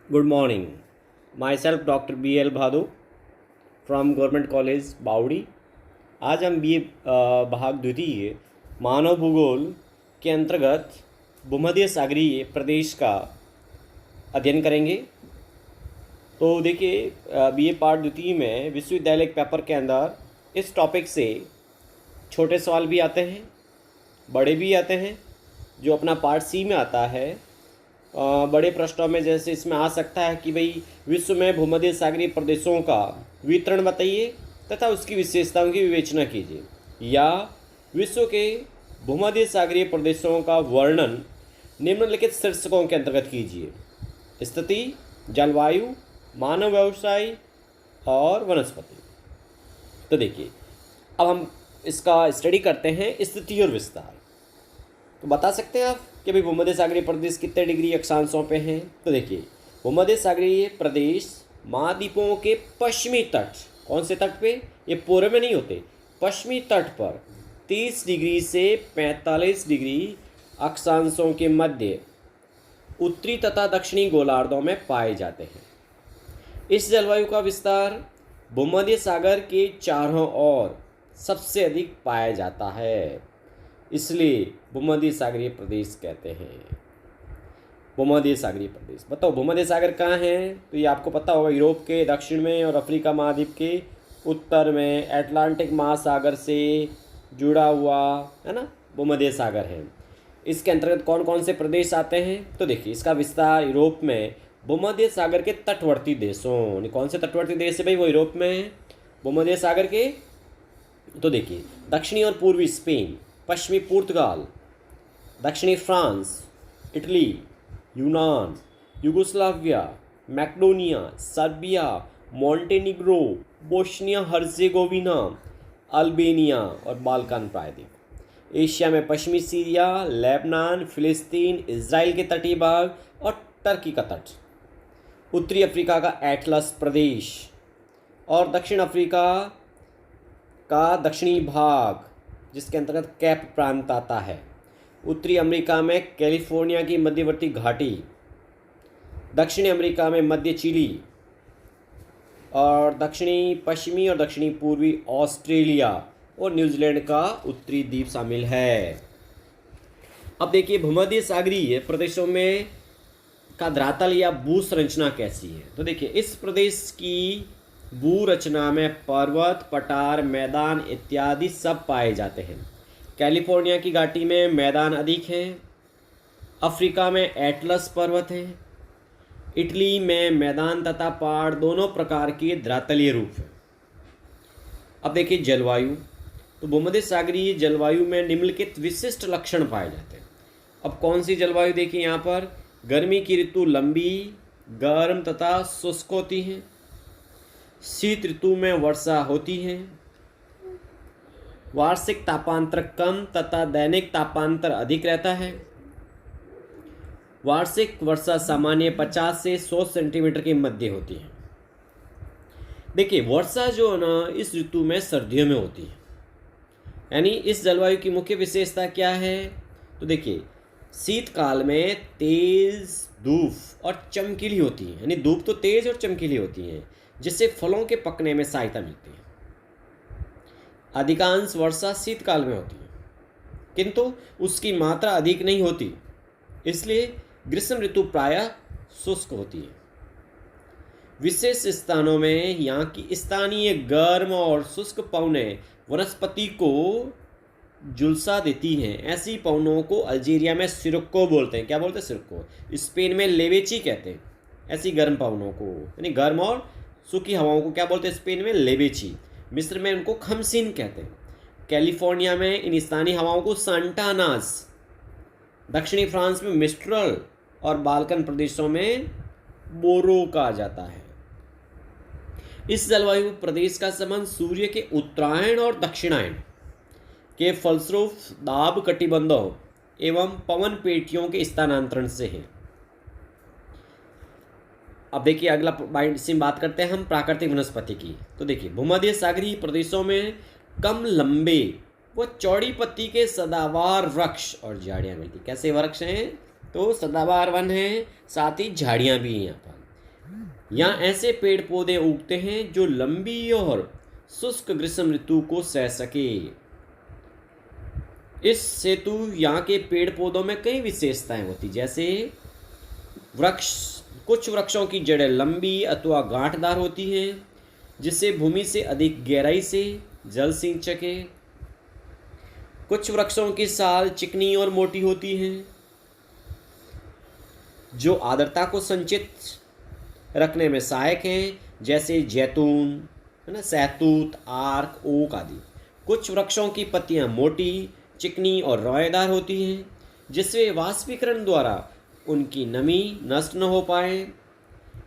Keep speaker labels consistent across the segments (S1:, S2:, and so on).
S1: Good morning. Myself Dr. B.L. Bhadu from government college बावड़ी। आज हम बी भाग द्वितीय मानव भूगोल के अंतर्गत भूमध्य सागरीय प्रदेश का अध्ययन करेंगे। तो देखिए बी ए पार्ट द्वितीय में विश्वविद्यालय के पेपर के अंदर इस टॉपिक से छोटे सवाल भी आते हैं, बड़े भी आते हैं। जो अपना पार्ट सी में आता है बड़े प्रश्नों में जैसे इसमें आ सकता है कि भाई विश्व में भूमध्य सागरीय प्रदेशों का वितरण बताइए तथा उसकी विशेषताओं की विवेचना कीजिए, या विश्व के भूमध्य सागरीय प्रदेशों का वर्णन निम्नलिखित शीर्षकों के अंतर्गत कीजिए: स्थिति, जलवायु, मानव व्यवसाय और वनस्पति। तो देखिए अब हम इसका स्टडी करते हैं स्थिति और विस्तार। तो बता सकते हैं आप कि भाई भूमध्य सागरीय प्रदेश कितने डिग्री अक्षांशों पे हैं। तो देखिए भूमध्य सागरीय प्रदेश महाद्वीपों के पश्चिमी तट, कौन से तट पे, ये पूर्व में नहीं होते, पश्चिमी तट पर 30 डिग्री से 45 डिग्री अक्षांशों के मध्य उत्तरी तथा दक्षिणी गोलार्धों में पाए जाते हैं। इस जलवायु का विस्तार भूमध्य सागर के चारों ओर सबसे अधिक पाया जाता है, इसलिए भूमध्य सागरीय प्रदेश कहते हैं। भूमध्य सागरीय प्रदेश बताओ भूमध्य सागर कहाँ है? तो ये आपको पता होगा, यूरोप के दक्षिण में और अफ्रीका महाद्वीप के उत्तर में अटलांटिक महासागर से जुड़ा हुआ है ना, भूमध्य सागर है। इसके अंतर्गत कौन कौन से प्रदेश आते हैं? तो देखिए इसका विस्तार यूरोप में भूमध्य सागर के तटवर्ती देशों, कौन से तटवर्ती देश है भाई, वो यूरोप में है भूमध्य सागर के। तो देखिए दक्षिणी और पूर्वी स्पेन, पश्चिमी पुर्तगाल, दक्षिणी फ्रांस, इटली, यूनान, Yugoslavia, Macedonia, Serbia, Montenegro, Bosnia Herzegovina, Albania और बाल्कन प्रायद्वीप। एशिया में पश्चिमी सीरिया, लेबनान, फिलिस्तीन, इजराइल के तटीय भाग और टर्की का तट। उत्तरी अफ्रीका का एटलस प्रदेश और दक्षिण अफ्रीका का दक्षिणी भाग जिसके अंतर्गत कैप प्रांत आता है। उत्तरी अमेरिका में कैलिफोर्निया की मध्यवर्ती घाटी, दक्षिणी अमेरिका में मध्य चिली और दक्षिणी पश्चिमी और दक्षिणी पूर्वी ऑस्ट्रेलिया और न्यूजीलैंड का उत्तरी द्वीप शामिल है। अब देखिए भूमध्य सागरीय प्रदेशों में का धरातल या भू संरचना कैसी है। तो देखिए इस प्रदेश की भू रचना में पर्वत, पठार, मैदान इत्यादि सब पाए जाते हैं। कैलिफोर्निया की घाटी में मैदान अधिक हैं, अफ्रीका में एटलस पर्वत हैं, इटली में मैदान तथा पहाड़ दोनों प्रकार के धरातलीय रूप हैं। अब देखिए जलवायु, तो भूमध्य सागरीय जलवायु में निम्नलिखित विशिष्ट लक्षण पाए जाते हैं। अब कौन सी जलवायु देखिए यहाँ पर, गर्मी की ऋतु लंबी, गर्म तथा शुष्क होती हैं। शीत ऋतु में वर्षा होती है। वार्षिक तापांतर कम तथा दैनिक तापांतर अधिक रहता है। वार्षिक वर्षा सामान्य 50 से 100 सेंटीमीटर के मध्य होती है। देखिए वर्षा जो है ना इस ऋतु में सर्दियों में होती है। यानी इस जलवायु की मुख्य विशेषता क्या है? तो देखिए शीतकाल में तेज धूप और चमकीली होती है, यानी धूप तो तेज और चमकीली होती है जिससे फलों के पकने में सहायता मिलती है। अधिकांश वर्षा शीतकाल में होती है किंतु उसकी मात्रा अधिक नहीं होती, इसलिए ग्रीष्म ऋतु प्रायः शुष्क होती है। विशेष स्थानों में यहाँ की स्थानीय गर्म और शुष्क पवनें वनस्पति को झुलसा देती हैं। ऐसी पवनों को अल्जीरिया में सिरको बोलते हैं। क्या बोलते हैं? सिरको। स्पेन में लेवेची कहते हैं ऐसी गर्म पवनों को, यानी गर्म और सूखी हवाओं को क्या बोलते हैं स्पेन में? लेवेची। मिस्र में उनको खमसीन कहते हैं। कैलिफोर्निया में इन स्थानीय हवाओं को सांटानास, दक्षिणी फ्रांस में मिस्ट्रल और बाल्कन प्रदेशों में बोरो कहा जाता है। इस जलवायु प्रदेश का संबंध सूर्य के उत्तरायण और दक्षिणायन के फलस्वरूप दाब कटिबंधों एवं पवन पेटियों के स्थानांतरण से है। अब देखिए अगला बात करते हैं हम प्राकृतिक वनस्पति की। तो देखिए भूमध्य सागरीय प्रदेशों में कम लंबे व चौड़ी पत्ती के सदाबहार वृक्ष और झाड़ियाँ मिलती। कैसे वृक्ष हैं? तो सदाबहार वन है, साथ ही झाड़ियाँ भी हैं यहाँ पर। यहाँ ऐसे पेड़ पौधे उगते हैं जो लंबी और शुष्क ग्रीष्म ऋतु को सह सके। इस हेतु यहाँ के पेड़ पौधों में कई विशेषताएं होती, जैसे वृक्ष, कुछ वृक्षों की जड़ें लंबी अथवा गांठदार होती हैं जिससे भूमि से अधिक गहराई से जल सींच सके। कुछ वृक्षों की साल चिकनी और मोटी होती हैं जो आर्द्रता को संचित रखने में सहायक हैं, जैसे जैतून, है ना, सहतूत, आर्क, ओक आदि। कुछ वृक्षों की पत्तियां मोटी, चिकनी और रोएदार होती हैं जिससे वाष्पीकरण द्वारा उनकी नमी नष्ट न हो पाए।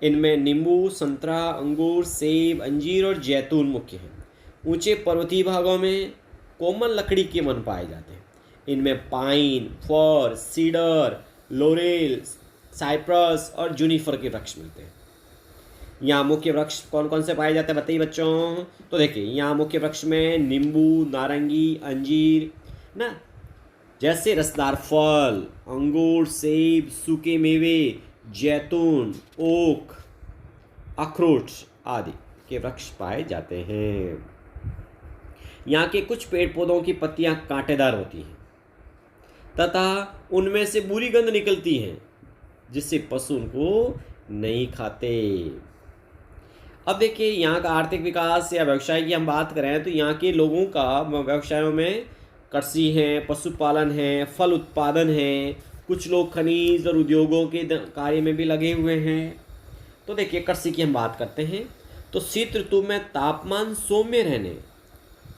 S1: इनमें नींबू, संतरा, अंगूर, सेब, अंजीर और जैतून मुख्य हैं। ऊंचे पर्वतीय भागों में कोमल लकड़ी के वन पाए जाते हैं। इनमें पाइन, फर, सीडर, लोरेल, साइप्रस और जूनिफर के वृक्ष मिलते हैं। यहाँ मुख्य वृक्ष कौन कौन से पाए जाते हैं बताइए बच्चों। तो देखिए यहाँ मुख्य वृक्ष में नींबू, नारंगी, अंजीर ना, जैसे रसदार फल, अंगूर, सेब, सूखे मेवे, जैतून, ओक, अखरोट आदि के वृक्ष पाए जाते हैं। यहाँ के कुछ पेड़ पौधों की पत्तियां कांटेदार होती हैं तथा उनमें से बुरी गंध निकलती है जिससे पशु उनको नहीं खाते। अब देखिए यहाँ का आर्थिक विकास या व्यवसाय की हम बात करें तो यहाँ के लोगों का व्यवसायों में कृषि है, पशुपालन है, फल उत्पादन है, कुछ लोग खनिज और उद्योगों के कार्य में भी लगे हुए हैं। तो देखिए कृषि की हम बात करते हैं तो शीत ऋतु में तापमान सौम्य रहने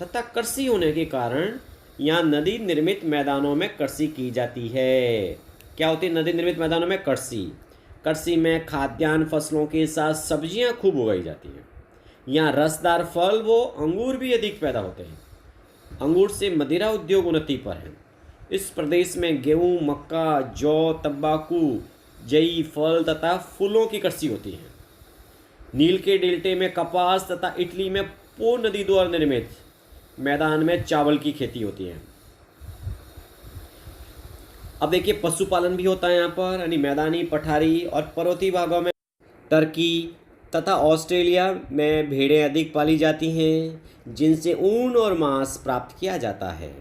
S1: तथा कृषि होने के कारण यहाँ नदी निर्मित मैदानों में कृषि की जाती है। क्या होती है नदी निर्मित मैदानों में? कृषि। कृषि में खाद्यान्न फसलों के साथ सब्जियां खूब उगाई जाती हैं। यहाँ रसदार फल वो अंगूर भी अधिक पैदा होते हैं। अंगूर से मदिरा उद्योग उन्नति पर है। इस प्रदेश में गेहूं, मक्का, जौ, तंबाकू, जई, फल तथा फूलों की कृषि होती है। नील के डेल्टे में कपास तथा इटली में पो नदी द्वारा निर्मित मैदान में चावल की खेती होती है। अब देखिए पशुपालन भी होता है यहाँ पर, यानी मैदानी, पठारी और पर्वतीय भागों में टर्की तथा ऑस्ट्रेलिया में भेड़ें अधिक पाली जाती हैं जिनसे ऊन और मांस प्राप्त किया जाता है।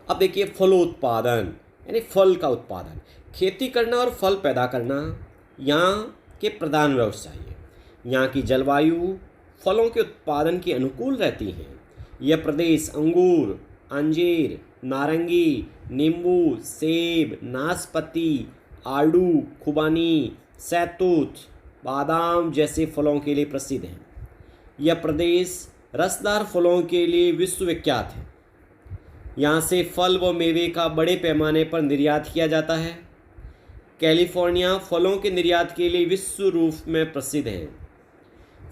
S1: अब देखिए फलोत्पादन यानी फल का उत्पादन, खेती करना और फल पैदा करना यहाँ के प्रधान व्यवसाय है। यहाँ की जलवायु फलों के उत्पादन के अनुकूल रहती है। यह प्रदेश अंगूर, अंजीर, नारंगी, नींबू, सेब, नाशपाती, आड़ू, खुबानी, सहतूत, बादाम जैसे फलों के लिए प्रसिद्ध है। यह प्रदेश रसदार फलों के लिए विश्वविख्यात है। यहाँ से फल व मेवे का बड़े पैमाने पर निर्यात किया जाता है। कैलिफोर्निया फलों के निर्यात के लिए विश्व रूप में प्रसिद्ध है।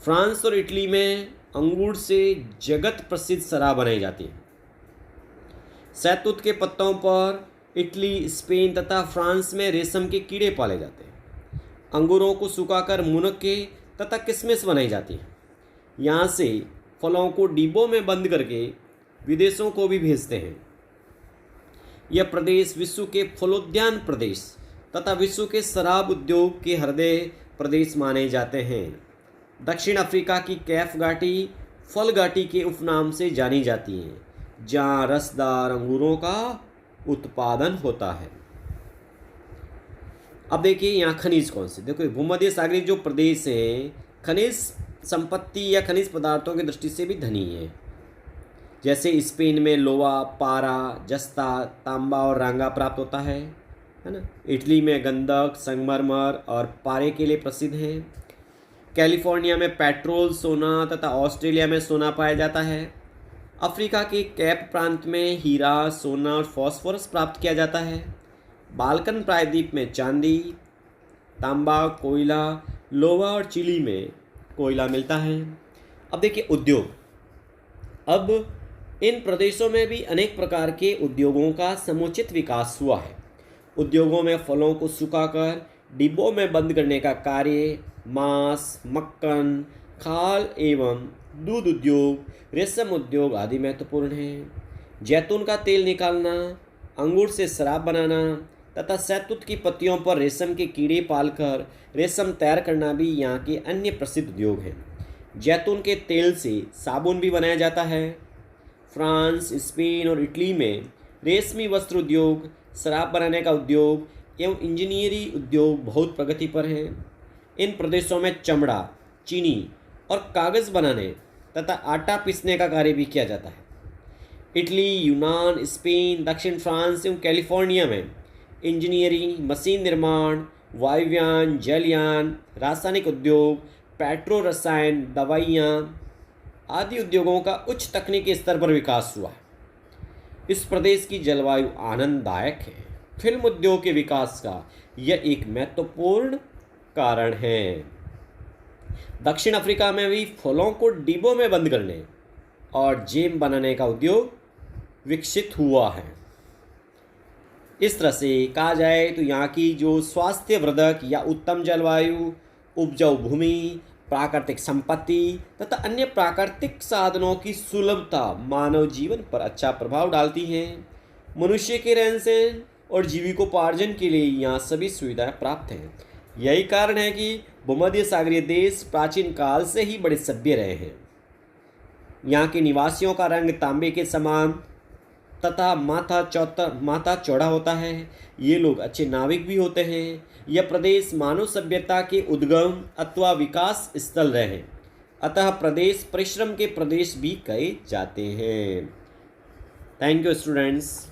S1: फ्रांस और इटली में अंगूर से जगत प्रसिद्ध शराब बनाई जाती है। सहतूत के पत्तों पर इटली, स्पेन तथा फ्रांस में रेशम के कीड़े पाले जाते हैं। अंगूरों को सुखाकर मुनक्के तथा किशमिश बनाई जाती है। यहाँ से फलों को डिब्बों में बंद करके विदेशों को भी भेजते हैं। यह प्रदेश विश्व के फलोद्यान प्रदेश तथा विश्व के शराब उद्योग के हृदय प्रदेश माने जाते हैं। दक्षिण अफ्रीका की कैफ घाटी फल घाटी के उपनाम से जानी जाती है, जहाँ रसदार अंगूरों का उत्पादन होता है। अब देखिए यहाँ खनिज कौन से, देखो भूमध्य सागरीय जो प्रदेश हैं खनिज संपत्ति या खनिज पदार्थों की दृष्टि से भी धनी है। जैसे स्पेन में लोहा, पारा, जस्ता, तांबा और रांगा प्राप्त होता है ना। इटली में गंधक, संगमरमर और पारे के लिए प्रसिद्ध है। कैलिफोर्निया में पेट्रोल, सोना तथा ऑस्ट्रेलिया में सोना पाया जाता है। अफ्रीका के कैप प्रांत में हीरा, सोना और फास्फोरस प्राप्त किया जाता है। बाल्कन प्रायद्वीप में चांदी, तांबा, कोयला, लोहा और चिली में कोयला मिलता है। अब देखिए उद्योग, अब इन प्रदेशों में भी अनेक प्रकार के उद्योगों का समुचित विकास हुआ है। उद्योगों में फलों को सुखाकर डिब्बों में बंद करने का कार्य, मांस, मक्खन, खाल एवं दूध उद्योग, रेशम उद्योग आदि महत्वपूर्ण हैं। जैतून का तेल निकालना, अंगूर से शराब बनाना, तथा शहतूत की पत्तियों पर रेशम के कीड़े पालकर रेशम तैयार करना भी यहाँ के अन्य प्रसिद्ध उद्योग हैं। जैतून के तेल से साबुन भी बनाया जाता है। फ्रांस, स्पेन और इटली में रेशमी वस्त्र उद्योग, शराब बनाने का उद्योग एवं इंजीनियरिंग उद्योग बहुत प्रगति पर है। इन प्रदेशों में चमड़ा, चीनी और कागज़ बनाने तथा आटा पीसने का कार्य भी किया जाता है। इटली, यूनान, स्पेन, दक्षिण फ्रांस एवं कैलिफोर्निया में इंजीनियरिंग, मशीन निर्माण, वायुयान, जलयान, रासायनिक उद्योग, पेट्रो रसायन, दवाइयाँ आदि उद्योगों का उच्च तकनीकी स्तर पर विकास हुआ है। इस प्रदेश की जलवायु आनंददायक है। फिल्म उद्योग के विकास का यह एक महत्वपूर्ण कारण है। दक्षिण अफ्रीका में भी फलों को डिब्बों में बंद करने और जैम बनाने का उद्योग विकसित हुआ है। इस तरह से कहा जाए तो यहाँ की जो स्वास्थ्यवर्धक या उत्तम जलवायु, उपजाऊ भूमि, प्राकृतिक संपत्ति तथा अन्य प्राकृतिक साधनों की सुलभता मानव जीवन पर अच्छा प्रभाव डालती है। मनुष्य के रहन सहन और जीविकोपार्जन के लिए यहाँ सभी सुविधाएं प्राप्त हैं। यही कारण है कि भूमध्य सागरीय देश प्राचीन काल से ही बड़े सभ्य रहे हैं। यहाँ के निवासियों का रंग तांबे के समान तथा माथा चौड़ा होता है। ये लोग अच्छे नाविक भी होते हैं। यह प्रदेश मानव सभ्यता के उद्गम अथवा विकास स्थल रहे हैं, अतः प्रदेश परिश्रम के प्रदेश भी कहे जाते हैं। Thank you students.